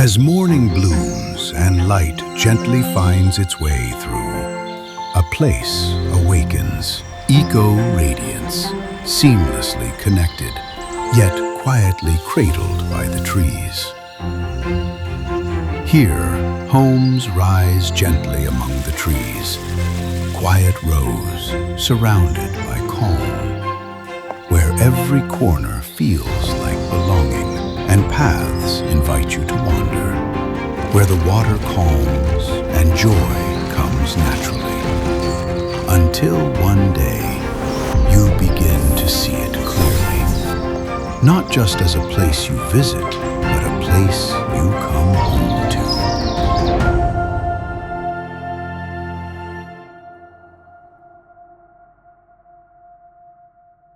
As morning blooms and light gently finds its way through, a place awakens. Eco Radiance, seamlessly connected, yet quietly cradled by the trees. Here, homes rise gently among the trees, quiet rows surrounded by calm, where every corner feels like belonging and paths invite you to wander, where the water calms and joy comes naturally, until one day you begin to see it clearly, not just as a place you visit, but a place